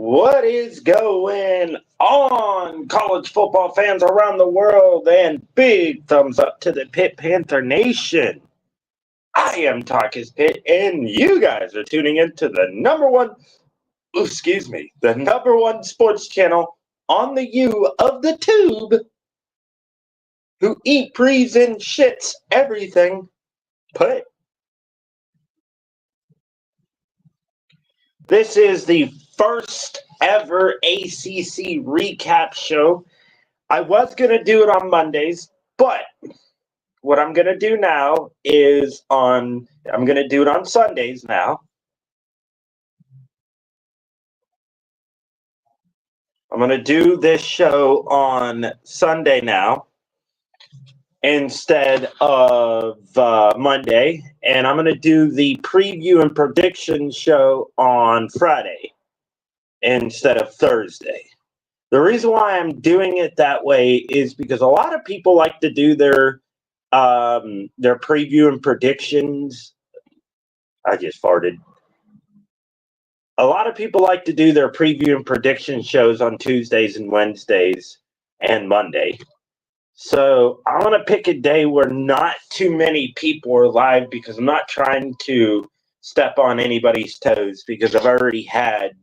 What is going on, college football fans around the world, and big thumbs up to the Pitt Panther Nation. I am TALK-IS-PITT, and you guys are tuning into the number one sports channel on the U of the tube, who eat, breathes, and shits everything Pitt. This is the first ever ACC recap show. I was going to do it on Mondays, but what I'm going to do now is I'm going to do it on Sundays now. I'm going to do this show on Sunday now instead of Monday, and I'm going to do the preview and prediction show on Friday instead of Thursday. The reason why I'm doing it that way is because a lot of people like to do their preview and predictions. I just farted. A lot of people like to do their preview and prediction shows on Tuesdays and Wednesdays and Monday. So I'm going to pick a day where not too many people are live because I'm not trying to step on anybody's toes, because I've already had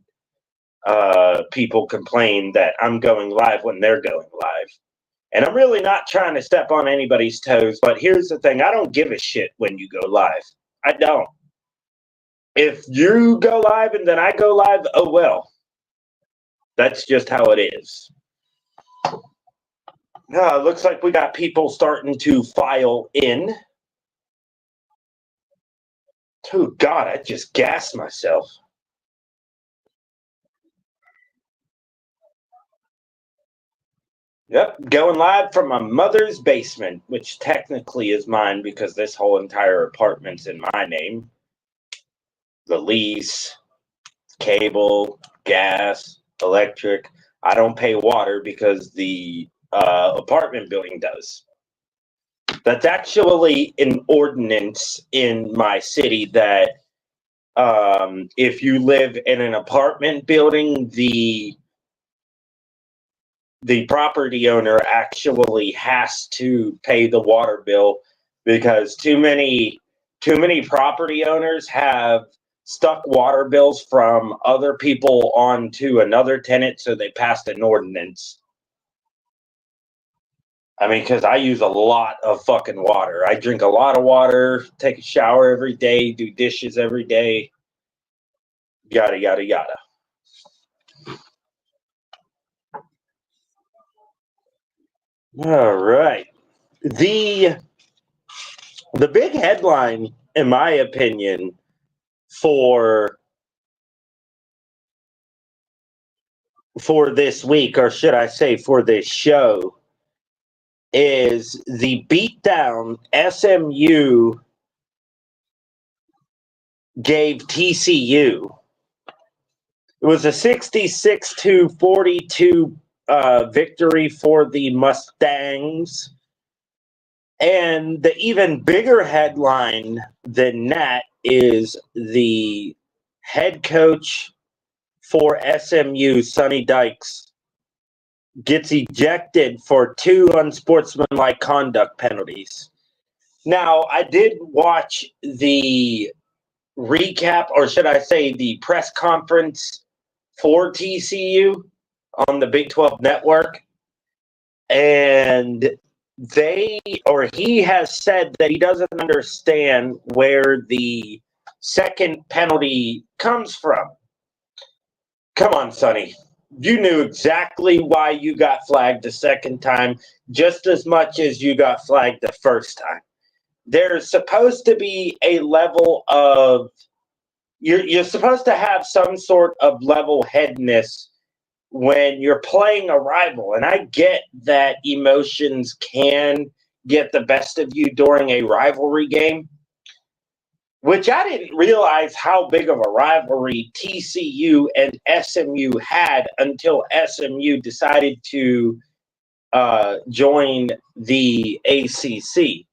people complain that I'm going live when they're going live. And I'm really not trying to step on anybody's toes, but here's the thing. I don't give a shit when you go live. I don't. If you go live and then I go live, oh well. That's just how it is. It looks like we got people starting to file in. Oh, God, I just gassed myself. Yep, going live from my mother's basement, which technically is mine because this whole entire apartment's in my name. The lease, cable, gas, electric. I don't pay water because the apartment building does. That's actually an ordinance in my city that if you live in an apartment building, the property owner actually has to pay the water bill, because too many property owners have stuck water bills from other people onto another tenant, so they passed an ordinance. I mean, because I use a lot of fucking water. I drink a lot of water, take a shower every day, do dishes every day, yada, yada, yada. All right. The big headline, in my opinion, for this week, or should I say for this show, is the beatdown SMU gave TCU. It was a 66-42 victory for the Mustangs. And the even bigger headline than that is the head coach for SMU, Sonny Dykes, gets ejected for 2 unsportsmanlike conduct penalties. Now, I did watch the recap, or should I say the press conference for TCU on the Big 12 Network, and he has said that he doesn't understand where the second penalty comes from. Come on, Sonny. You knew exactly why you got flagged the second time, just as much as you got flagged the first time. There's supposed to be a level of, you're supposed to have some sort of level-headedness when you're playing a rival. And I get that emotions can get the best of you during a rivalry game, which I didn't realize how big of a rivalry TCU and SMU had until SMU decided to join the ACC.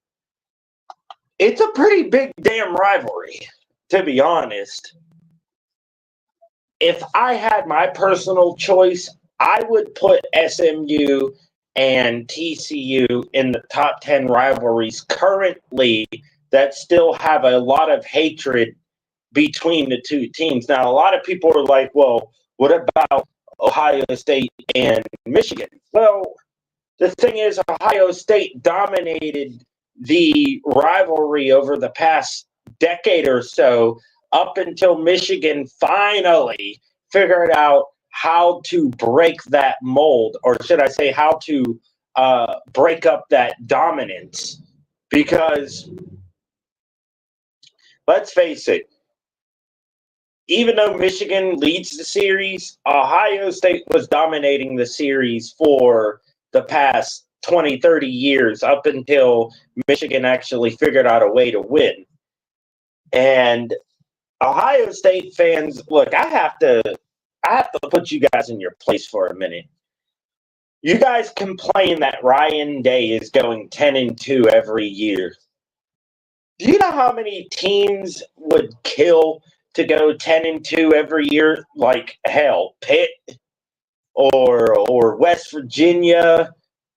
It's a pretty big damn rivalry, to be honest. if I had my personal choice, I would put SMU and TCU in the top 10 rivalries currently that still have a lot of hatred between the two teams. Now, a lot of people are like, well, what about Ohio State and Michigan? Well, the thing is, Ohio State dominated the rivalry over the past decade or so up until Michigan finally figured out how to break that mold, or should I say, how to break up that dominance. Because let's face it, even though Michigan leads the series, Ohio State was dominating the series for the past 20, 30 years up until Michigan actually figured out a way to win. And Ohio State fans, look, I have to put you guys in your place for a minute. You guys complain that Ryan Day is going 10-2 every year. Do you know how many teams would kill to go 10-2 every year? Like hell, Pitt or West Virginia,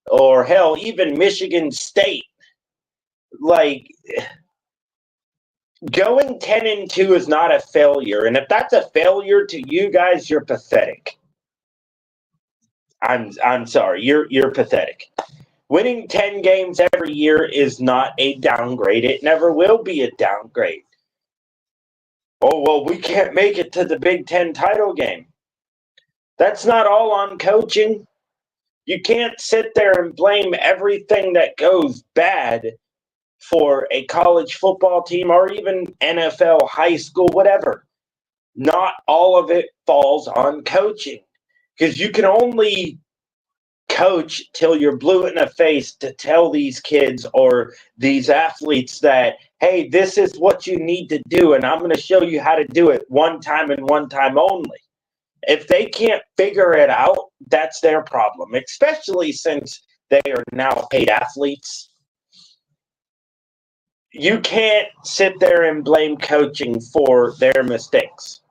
or hell, even Michigan State. Like, going 10-2 is not a failure, and if that's a failure to you guys, you're pathetic. I'm sorry, you're pathetic. Winning 10 games every year is not a downgrade. It never will be a downgrade. Oh, well, we can't make it to the Big Ten title game. That's not all on coaching. You can't sit there and blame everything that goes bad for a college football team or even NFL, high school, whatever. Not all of it falls on coaching, because you can only coach till you're blue in the face to tell these kids or these athletes that, hey, this is what you need to do, and I'm going to show you how to do it one time and one time only. If they can't figure it out, that's their problem, especially since they are now paid athletes. You can't sit there and blame coaching for their mistakes,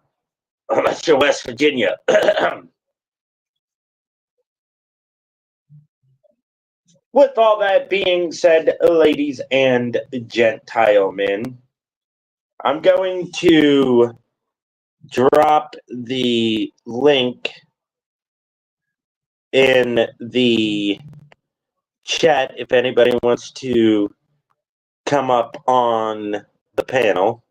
unless you're West Virginia. With all that being said, ladies and gentlemen, I'm going to drop the link in the chat if anybody wants to come up on the panel.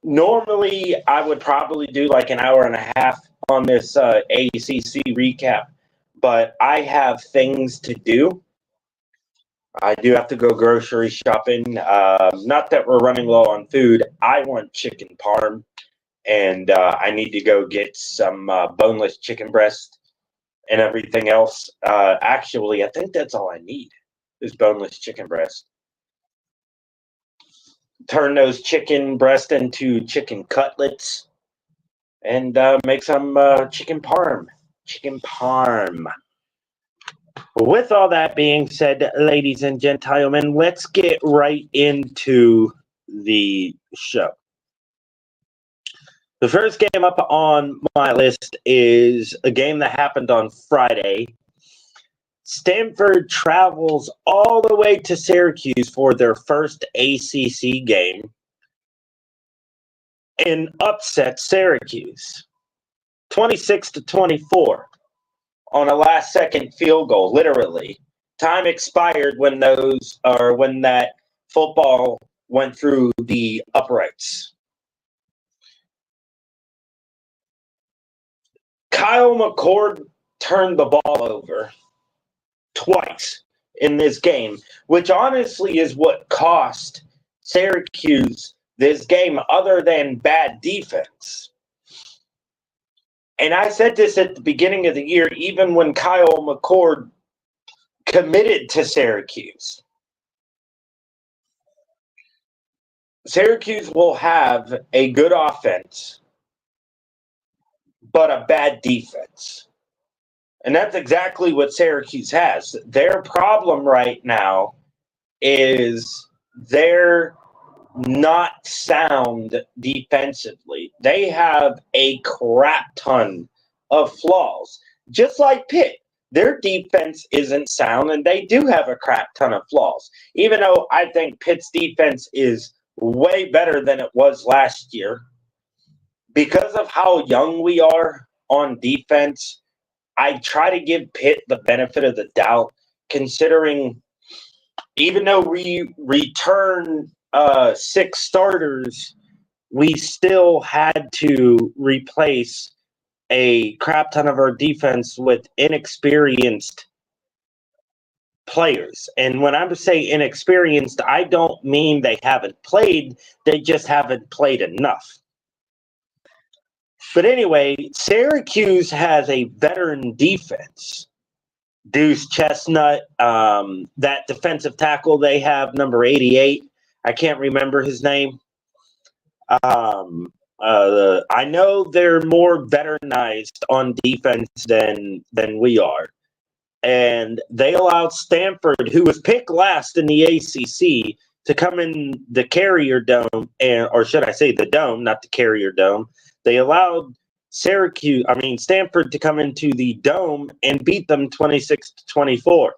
Normally, I would probably do like an hour and a half on this ACC recap, but I have things to do. I do have to go grocery shopping. Not that we're running low on food. I want chicken parm, and I need to go get some boneless chicken breast and everything else. Actually, I think that's all I need is boneless chicken breast. Turn those chicken breast into chicken cutlets and make some chicken parm. Chicken parm. With all that being said, ladies and gentlemen, let's get right into the show. The first game up on my list is a game that happened on Friday. Stanford travels all the way to Syracuse for their first ACC game and upset Syracuse 26-24 on a last-second field goal, literally. Time expired when that football went through the uprights. Kyle McCord turned the ball over twice in this game, which honestly is what cost Syracuse this game other than bad defense. And I said this at the beginning of the year, even when Kyle McCord committed to Syracuse. Syracuse will have a good offense, but a bad defense. And that's exactly what Syracuse has. Their problem right now is they're not sound defensively. They have a crap ton of flaws. Just like Pitt, their defense isn't sound, and they do have a crap ton of flaws. Even though I think Pitt's defense is way better than it was last year, because of how young we are on defense, I try to give Pitt the benefit of the doubt, considering even though we return 6 starters, we still had to replace a crap ton of our defense with inexperienced players. And when I say inexperienced, I don't mean they haven't played, they just haven't played enough. But anyway, Syracuse has a veteran defense. Deuce Chestnut, that defensive tackle they have, number 88. I can't remember his name. I know they're more veteranized on defense than we are. And they allowed Stanford, who was picked last in the ACC, to come in the Carrier Dome, or should I say the Dome, not the Carrier Dome. They allowed Stanford to come into the Dome and beat them 26-24.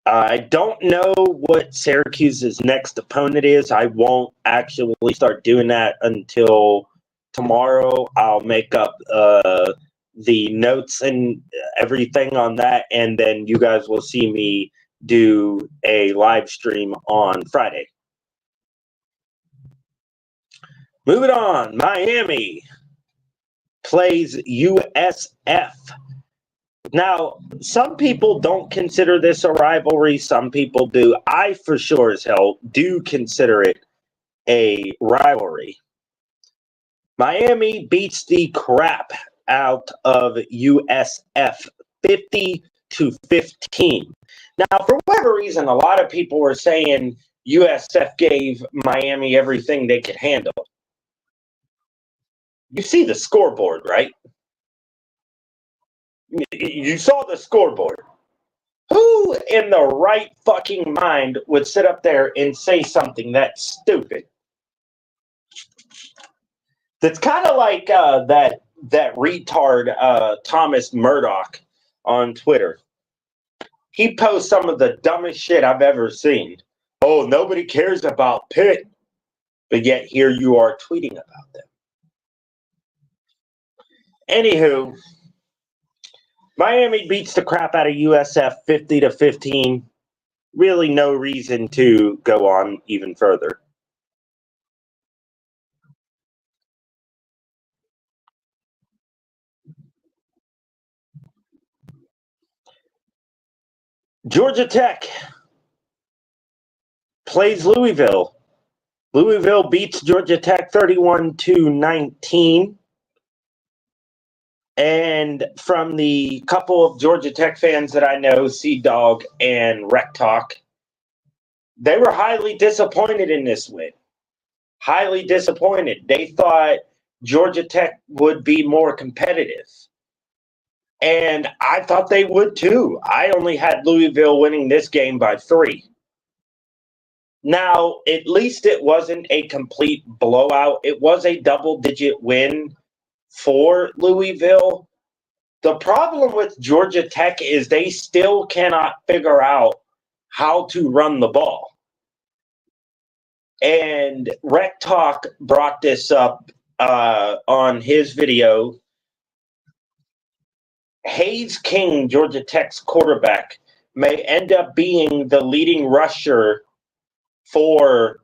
I don't know what Syracuse's next opponent is. I won't actually start doing that until tomorrow. I'll make up the notes and everything on that, and then you guys will see me do a live stream on Friday. Moving on, Miami plays USF. Now, some people don't consider this a rivalry. Some people do. I, for sure as hell, do consider it a rivalry. Miami beats the crap out of USF 50-15. Now, for whatever reason, a lot of people were saying USF gave Miami everything they could handle. You see the scoreboard, right? You saw the scoreboard. Who in the right fucking mind would sit up there and say something that stupid? That's kind of like that retard Thomas Murdoch on Twitter. He posts some of the dumbest shit I've ever seen. Oh, nobody cares about Pitt, but yet here you are tweeting about them. Anywho, Miami beats the crap out of USF 50-15. Really no reason to go on even further. Georgia Tech plays Louisville. Louisville beats Georgia Tech 31-19. And from the couple of Georgia Tech fans that I know, Sea-Dog and Rec Talk, they were highly disappointed in this win. Highly disappointed. They thought Georgia Tech would be more competitive. And I thought they would too. I only had Louisville winning this game by 3. Now, at least it wasn't a complete blowout. It was a double-digit win for Louisville. The problem with Georgia Tech is they still cannot figure out how to run the ball. And Rec Talk brought this up on his video. Hayes King, Georgia Tech's quarterback, may end up being the leading rusher for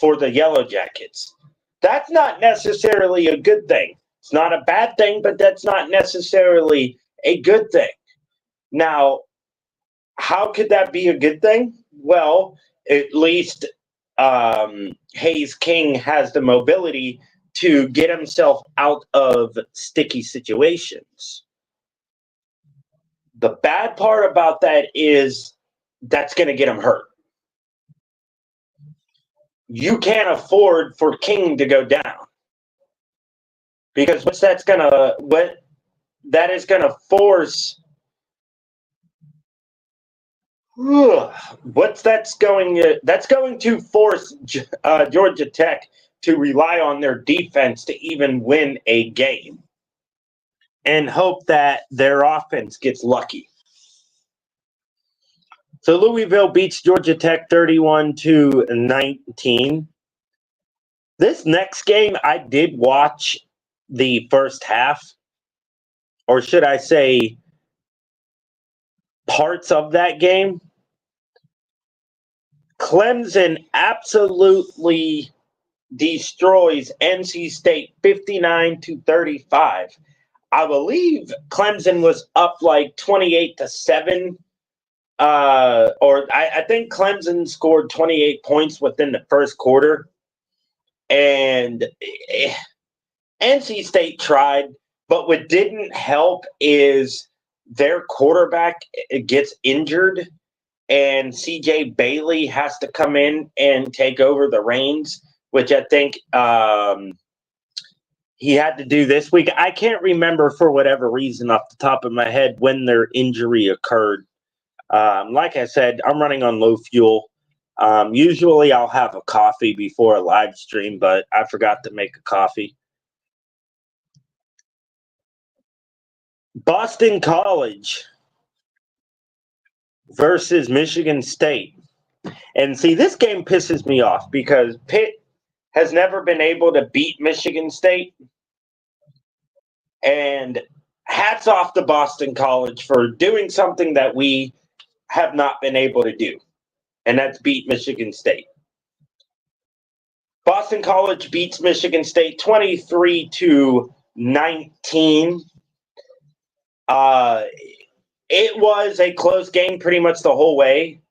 the Yellow Jackets. That's not necessarily a good thing. It's not a bad thing, but that's not necessarily a good thing. Now, how could that be a good thing? Well, at least Hayes King has the mobility to get himself out of sticky situations. The bad part about that is that's going to get him hurt. You can't afford for King to go down, because what that is going to force That's going to force Georgia Tech to rely on their defense to even win a game and hope that their offense gets lucky. So Louisville beats Georgia Tech 31-19. This next game, I did watch the first half, or should I say parts of that game. Clemson absolutely destroys NC State 59-35. I believe Clemson was up like 28-7. I think Clemson scored 28 points within the first quarter. And NC State tried, but what didn't help is their quarterback gets injured, and CJ Bailey has to come in and take over the reins, which I think he had to do this week. I can't remember for whatever reason off the top of my head when their injury occurred. Like I said, I'm running on low fuel. Usually I'll have a coffee before a live stream, but I forgot to make a coffee. Boston College versus Michigan State. And see, this game pisses me off because Pitt has never been able to beat Michigan State. And hats off to Boston College for doing something that we have not been able to do, and that's beat Michigan State. Boston College beats Michigan State 23-19. It was a close game pretty much the whole way.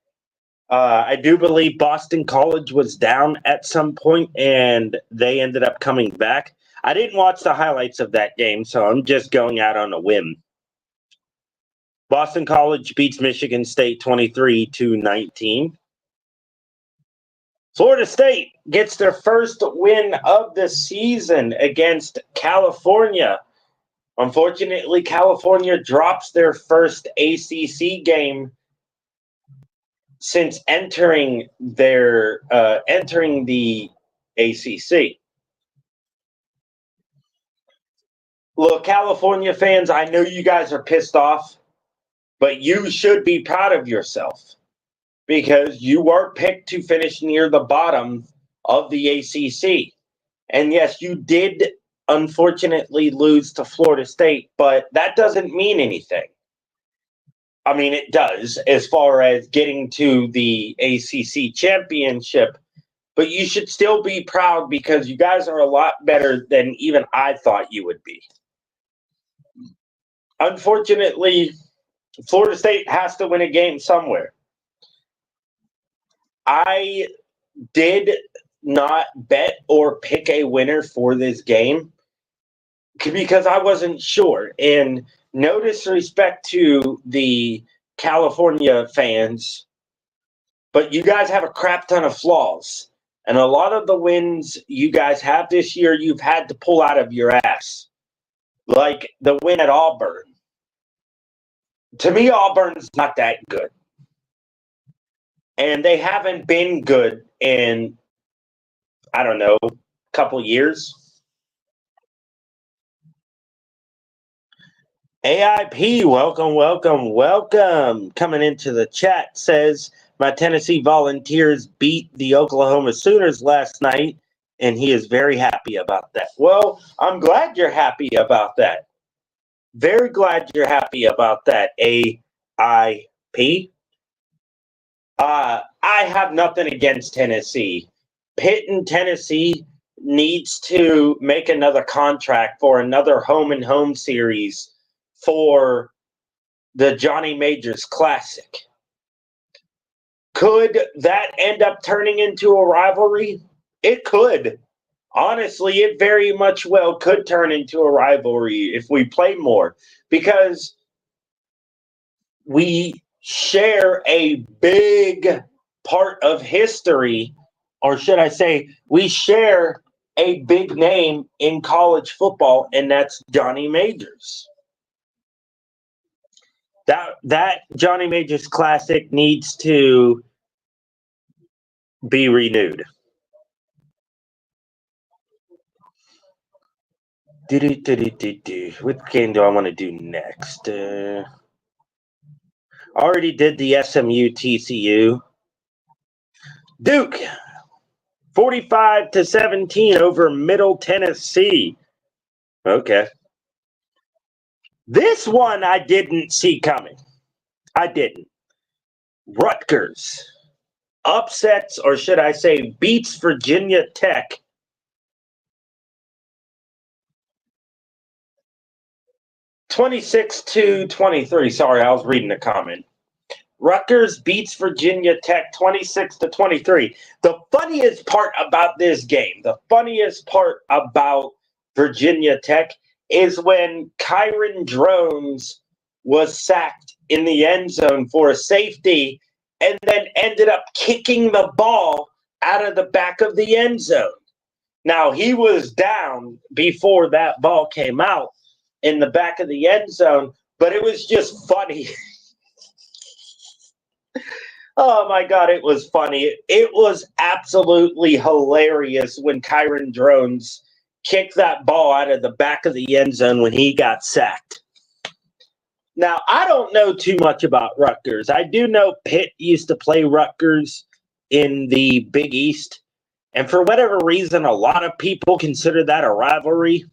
I do believe Boston College was down at some point, and they ended up coming back. I didn't watch the highlights of that game, so I'm just going out on a whim. Boston College beats Michigan State 23-19. Florida State gets their first win of the season against California. Unfortunately, California drops their first ACC game since entering the ACC. Look, California fans, I know you guys are pissed off, but you should be proud of yourself because you were picked to finish near the bottom of the ACC. And yes, you did unfortunately lose to Florida State, but that doesn't mean anything. I mean, it does as far as getting to the ACC championship, but you should still be proud because you guys are a lot better than even I thought you would be. Unfortunately, Florida State has to win a game somewhere. I did not bet or pick a winner for this game because I wasn't sure. And no disrespect to the California fans, but you guys have a crap ton of flaws. And a lot of the wins you guys have this year, you've had to pull out of your ass. Like the win at Auburn. To me, Auburn's not that good. And they haven't been good in, I don't know, a couple years. AIP, welcome. Coming into the chat says, my Tennessee Volunteers beat the Oklahoma Sooners last night, and he is very happy about that. Well, I'm glad you're happy about that. Very glad you're happy about that, AIP. I have nothing against Tennessee. Pitt and Tennessee needs to make another contract for another home and home series for the Johnny Majors Classic. Could that end up turning into a rivalry? It could. Honestly, it very much well could turn into a rivalry if we play more because we share a big part of history, or should I say, we share a big name in college football, and that's Johnny Majors. That Johnny Majors Classic needs to be renewed. What game do I want to do next? Already did the SMU TCU. Duke, 45-17 over Middle Tennessee. Okay. This one I didn't see coming. I didn't. Rutgers upsets, or should I say beats Virginia Tech 26-23. Sorry, I was reading a comment. Rutgers beats Virginia Tech 26-23. The funniest part about this game, the funniest part about Virginia Tech is when Kyron Drones was sacked in the end zone for a safety and then ended up kicking the ball out of the back of the end zone. Now, he was down before that ball came out in the back of the end zone, but it was just funny. Oh my God, it was funny. It was absolutely hilarious when Kyron Drones kicked that ball out of the back of the end zone when he got sacked. Now, I don't know too much about Rutgers. I do know Pitt used to play Rutgers in the Big East. And for whatever reason, a lot of people consider that a rivalry.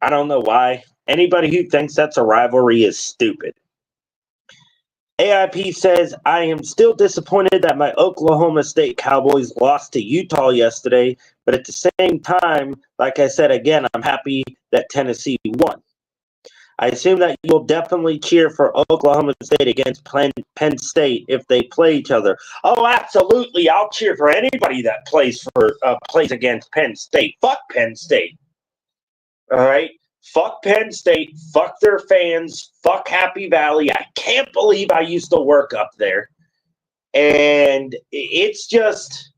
I don't know why. Anybody who thinks that's a rivalry is stupid. AIP says, I am still disappointed that my Oklahoma State Cowboys lost to Utah yesterday, but at the same time, like I said again, I'm happy that Tennessee won. I assume that you'll definitely cheer for Oklahoma State against Penn State if they play each other. Oh, absolutely. I'll cheer for anybody that plays against Penn State. Fuck Penn State. All right? Fuck Penn State. Fuck their fans. Fuck Happy Valley. I can't believe I used to work up there. And it's just...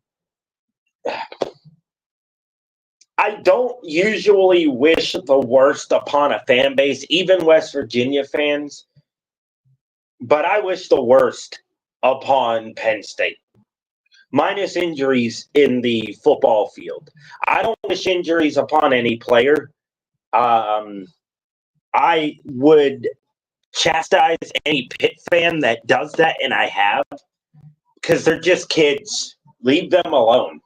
I don't usually wish the worst upon a fan base, even West Virginia fans, but I wish the worst upon Penn State. Minus injuries in the football field. I don't wish injuries upon any player. I would chastise any Pitt fan that does that, and I have, because they're just kids. Leave them alone.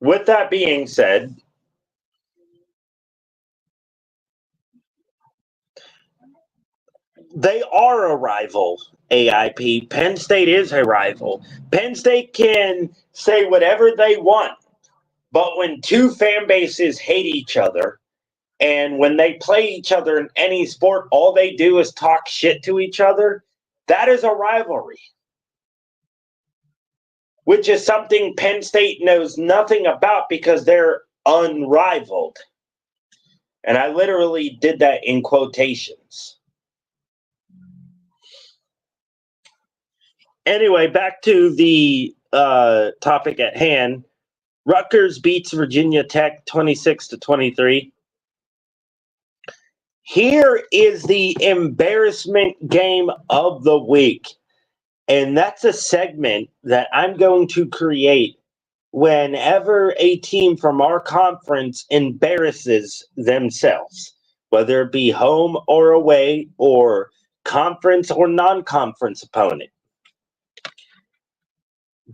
With that being said, they are a rival, AIP. Penn State is a rival. Penn State can say whatever they want, but when two fan bases hate each other, and when they play each other in any sport, all they do is talk shit to each other, that is a rivalry. Which is something Penn State knows nothing about because they're unrivaled. And I literally did that in quotations. Anyway, back to the topic at hand. Rutgers beats Virginia Tech 26-23. Here is the embarrassment game of the week. And that's a segment that I'm going to create whenever a team from our conference embarrasses themselves, whether it be home or away or conference or non-conference opponent.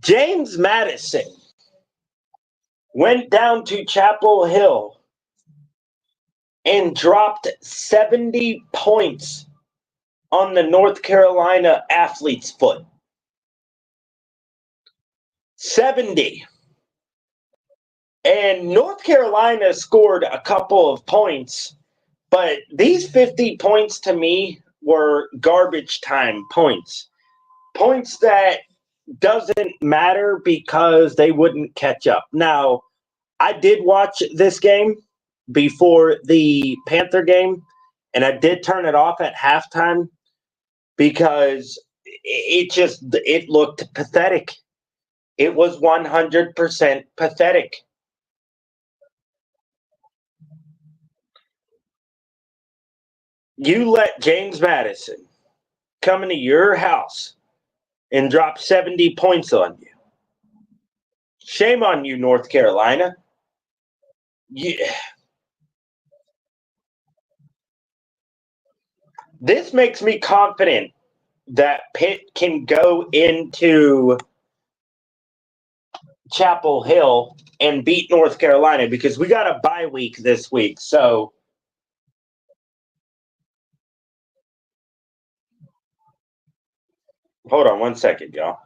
James Madison went down to Chapel Hill and dropped 70 points on the North Carolina athlete's foot. 70. And North Carolina scored a couple of points, but these 50 points to me were garbage time points. Points that doesn't matter because they wouldn't catch up. Now, I did watch this game before the Panther game, and I did turn it off at halftime because it looked pathetic. It was 100% pathetic. You let James Madison come into your house and drop 70 points on you. Shame on you, North Carolina. This makes me confident that Pitt can go into Chapel Hill and beat North Carolina because we got a bye week this week. So hold on one second, y'all.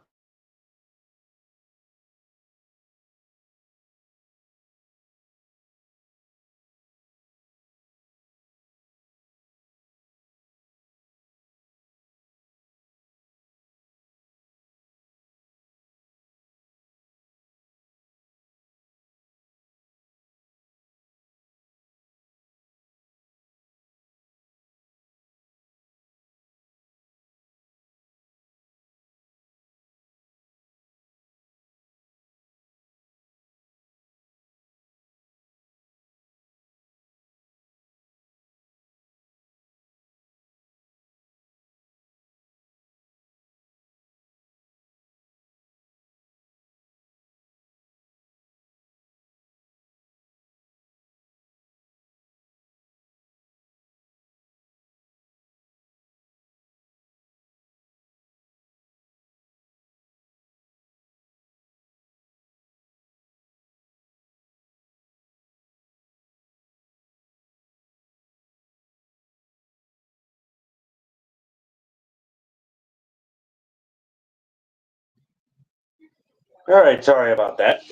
All right, sorry about that.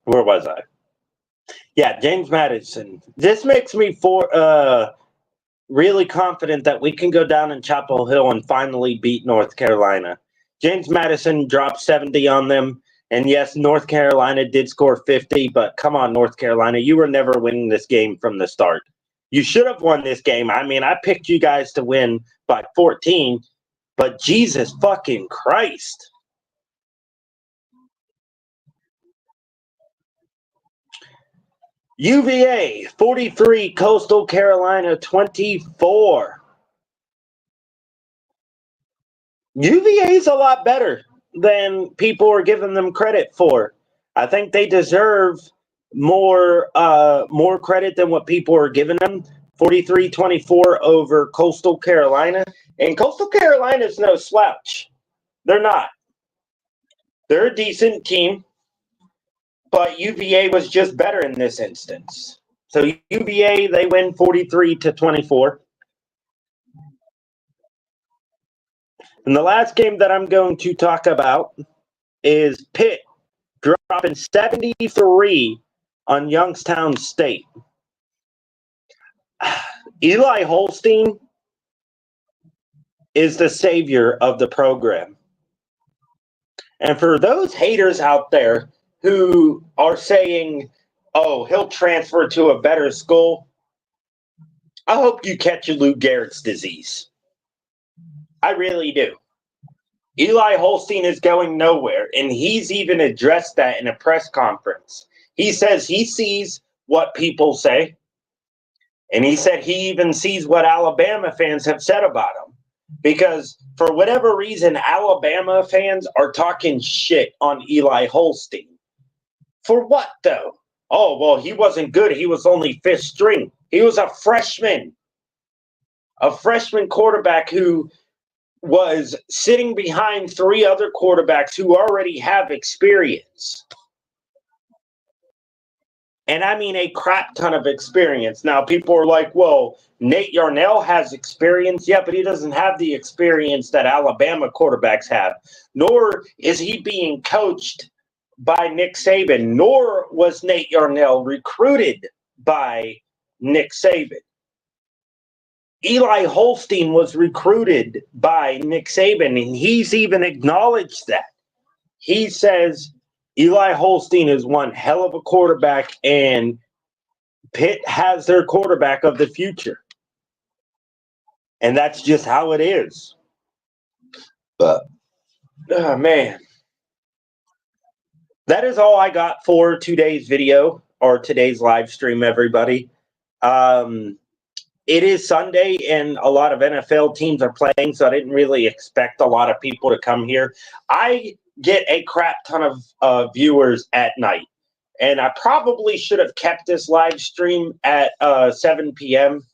Where was I? Yeah, James Madison. This makes me really confident that we can go down in Chapel Hill and finally beat North Carolina. James Madison dropped 70 on them. And yes, North Carolina did score 50, but come on, North Carolina, you were never winning this game from the start. You should have won this game. I mean, I picked you guys to win by 14, but Jesus fucking Christ. UVA 43, Coastal Carolina 24. UVA is a lot better than people are giving them credit for. I think they deserve more credit than what people are giving them. 43-24 over Coastal Carolina. And Coastal Carolina is no slouch. They're not. They're a decent team, but UVA was just better in this instance. So UVA, they win 43-24. And the last game that I'm going to talk about is Pitt dropping 73 on Youngstown State. Eli Holstein is the savior of the program. And for those haters out there who are saying, oh, he'll transfer to a better school, I hope you catch Lou Gehrig's disease. I really do. Eli Holstein is going nowhere, and he's even addressed that in a press conference. He says he sees what people say, and he said he even sees what Alabama fans have said about him. Because for whatever reason, Alabama fans are talking shit on Eli Holstein. For what, though? Oh, well, he wasn't good. He was only fifth string. He was a freshman quarterback who was sitting behind three other quarterbacks who already have experience. And I mean a crap ton of experience. Now, people are like, well, Nate Yarnell has experience. Yeah, but he doesn't have the experience that Alabama quarterbacks have. Nor is he being coached by Nick Saban. Nor was Nate Yarnell recruited by Nick Saban. Eli Holstein was recruited by Nick Saban, and he's even acknowledged that. He says Eli Holstein is one hell of a quarterback, and Pitt has their quarterback of the future. And that's just how it is. But, oh, man. That is all I got for today's video or today's live stream, everybody. it is Sunday and a lot of NFL teams are playing, so I didn't really expect a lot of people to come here. I get a crap ton of viewers at night, and I probably should have kept this live stream at 7 p.m.,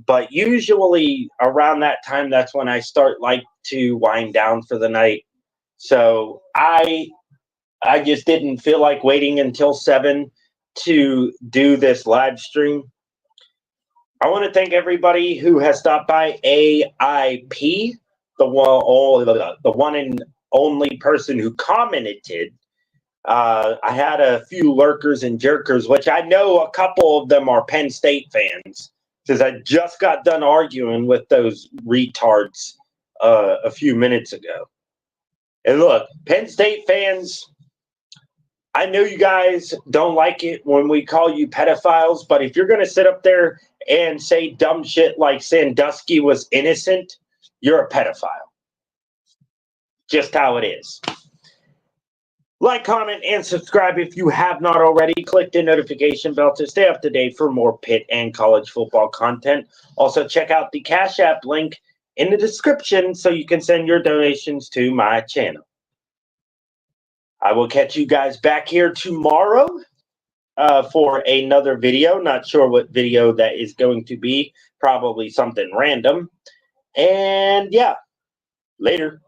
but usually around that time, that's when I start to wind down for the night. So I just didn't feel like waiting until 7 to do this live stream. I want to thank everybody who has stopped by AIP, the one and only person who commented. I had a few lurkers and jerkers, which I know a couple of them are Penn State fans, because I just got done arguing with those retards a few minutes ago. And look, Penn State fans, I know you guys don't like it when we call you pedophiles, but if you're going to sit up there and say dumb shit like Sandusky was innocent, you're a pedophile. Just how it is. Like, comment, and subscribe if you have not already. Click the notification bell to stay up to date for more Pitt and college football content. Also, check out the Cash App link in the description so you can send your donations to my channel. I will catch you guys back here tomorrow for another video. Not sure what video that is going to be. Probably something random. And yeah, later.